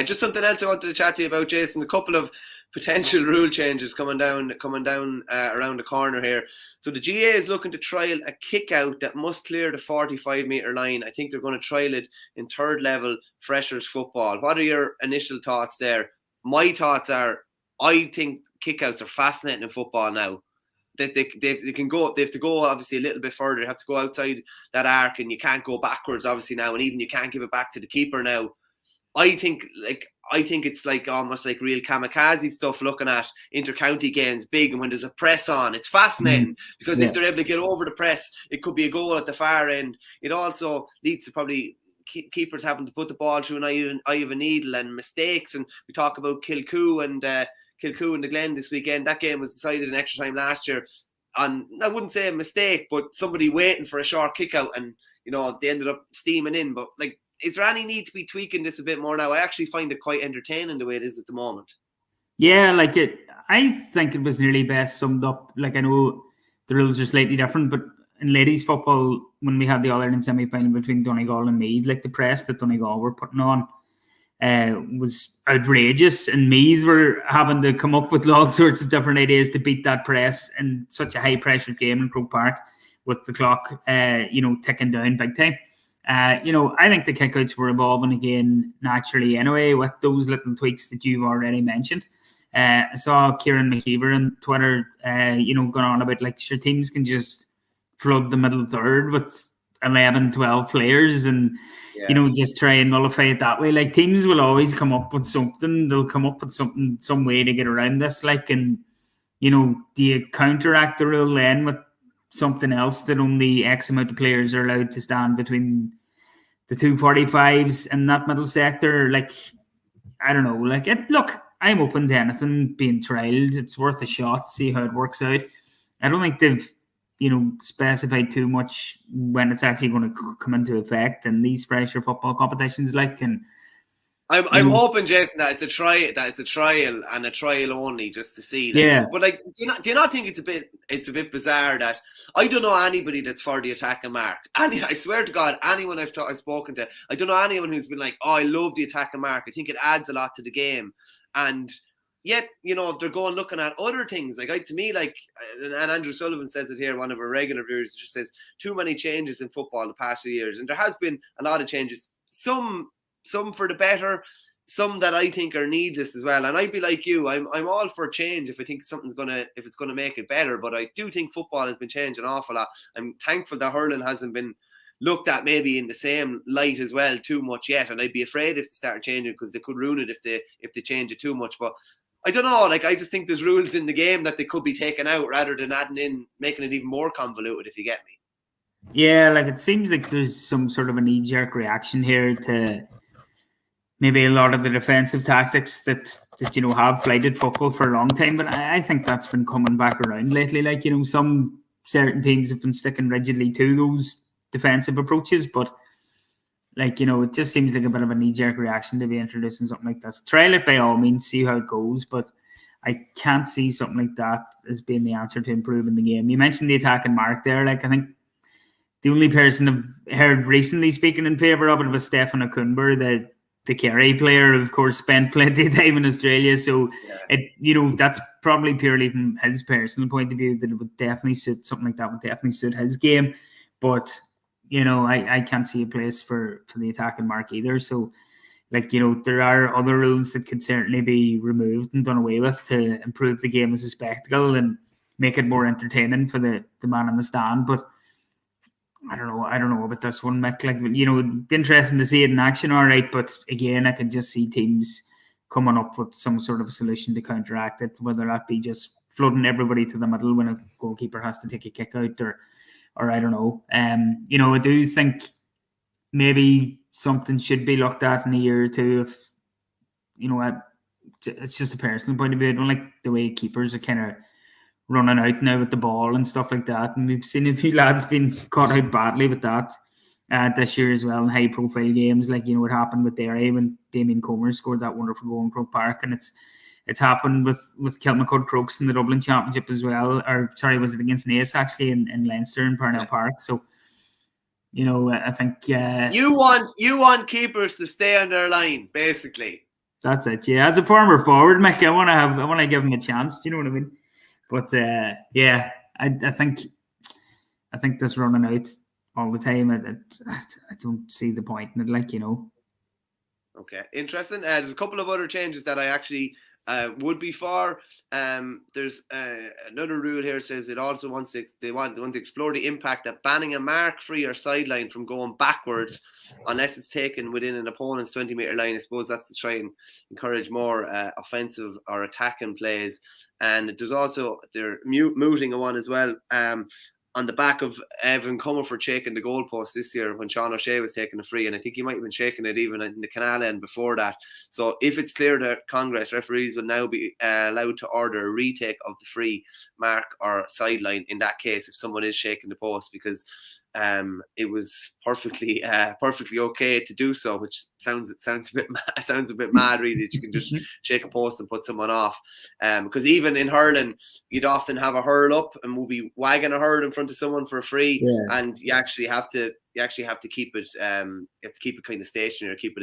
Just something else I wanted to chat to you about, Jason. A couple of potential rule changes coming down around the corner here. So the GA is looking to trial a kick out that must clear the 45-metre line. I think they're going to trial it in third level freshers football. What are your initial thoughts there? My thoughts are, I think kickouts are fascinating in football now. They have to go obviously a little bit further. They have to go outside that arc, and you can't go backwards obviously now, and even you can't give it back to the keeper now. I think it's like almost like real kamikaze stuff, looking at inter-county games big, and when there's a press on, it's fascinating because if they're able to get over the press, it could be a goal at the far end. It also leads to probably keepers having to put the ball through an eye of a needle and mistakes. And we talk about Kilcoo and the Glen this weekend. That game was decided in extra time last year, and I wouldn't say a mistake, but somebody waiting for a short kick out, and they ended up steaming in. But like, is there any need to be tweaking this a bit more now? I actually find it quite entertaining the way it is at the moment. Yeah, I think it was nearly best summed up. Like, I know the rules are slightly different, but in ladies football, when we had the All-Ireland semi-final between Donegal and Meath, like the press that Donegal were putting on was outrageous, and Meath were having to come up with all sorts of different ideas to beat that press in such a high-pressure game in Croke Park with the clock, ticking down big time. I think the kickouts were evolving again naturally anyway with those little tweaks that you've already mentioned. I saw Kieran McKeever on Twitter, going on about like sure teams can just flood the middle third with 11, 12 players and, just try and nullify it that way. Like, teams will always come up with something. They'll come up with some way to get around this. Like, and, do you counteract the rule then with something else that only X amount of players are allowed to stand between the 245s in that middle sector? Like, I don't know. Like, look, I'm open to anything being trialed. It's worth a shot, see how it works out. I don't think they've, specified too much when it's actually going to come into effect in these fresher football competitions. Like, and I'm hoping, Jason, that it's a trial and a trial only, just to see. Like, yeah. But like, do you not think it's a bit bizarre that I don't know anybody that's for the attacking mark? I swear to God, anyone I've spoken to, I don't know anyone who's been like, oh, I love the attacking mark. I think it adds a lot to the game, and yet, they're going looking at other things. Like, to me, like, and Andrew Sullivan says it here, one of our regular viewers, just says too many changes in football the past few years, and there has been a lot of changes. Some for the better, some that I think are needless as well. And I'd be like you, I'm all for change if I think if it's gonna make it better. But I do think football has been changed an awful lot. I'm thankful that hurling hasn't been looked at maybe in the same light as well too much yet. And I'd be afraid if they start changing, because they could ruin it if they change it too much. But I don't know. Like, I just think there's rules in the game that they could be taken out rather than adding in, making it even more convoluted, if you get me. Yeah, like, it seems like there's some sort of a knee-jerk reaction here to maybe a lot of the defensive tactics that have blighted football for a long time. But I think that's been coming back around lately. Like, some certain teams have been sticking rigidly to those defensive approaches, but like, it just seems like a bit of a knee-jerk reaction to be introducing something like this. Trial it by all means, see how it goes, but I can't see something like that as being the answer to improving the game. You mentioned the attacking mark there. Like, I think the only person I've heard recently speaking in favour of it was Stefan Okunber, the Kerry player, who of course spent plenty of time in Australia. So that's probably purely from his personal point of view that it would definitely suit something like that, would definitely suit his game. But I can't see a place for the attacking mark either. So, like, there are other rules that could certainly be removed and done away with to improve the game as a spectacle and make it more entertaining for the man in the stand. But I don't know about this one, Mick. Like, it'd be interesting to see it in action, all right. But again, I can just see teams coming up with some sort of a solution to counteract it, whether that be just flooding everybody to the middle when a goalkeeper has to take a kick out, or I don't know. I do think maybe something should be looked at in a year or two. If it's just a personal point of view. I don't like the way keepers are kind of running out now with the ball and stuff like that. And we've seen a few lads being caught out badly with that this year as well in high-profile games. Like, what happened with Derry when Damien Comer scored that wonderful goal in Croke Park, and it's happened with Kilmacud Crokes in the Dublin Championship as well. Or sorry, was it against Naas actually in Leinster in Parnell Park? So, I think you want keepers to stay on their line, basically. That's it. Yeah, as a former forward, Mick, I want to give him a chance. Do you know what I mean? But yeah, I think this running out all the time. I don't see the point in it. Like, you know. Okay, interesting. There's a couple of other changes that I actually would be for. There's another rule here says it also wants to, they want to explore the impact that banning a mark free or sideline from going backwards unless it's taken within an opponent's 20-meter line. I suppose that's to try and encourage more offensive or attacking plays. And there's also, they're mooting a one as well. On the back of Evan Comerford shaking the goalpost this year when Sean O'Shea was taking a free, and I think he might have been shaking it even in the canal end before that. So if it's clear that Congress, referees will now be allowed to order a retake of the free, mark or sideline in that case if someone is shaking the post, because it was perfectly okay to do so, which sounds a bit mad really, that you can just shake a post and put someone off. Because even in hurling, you'd often have a hurl up and we'll be wagging a hurl in front of someone for a free, and you actually have to keep it kind of stationary, keep it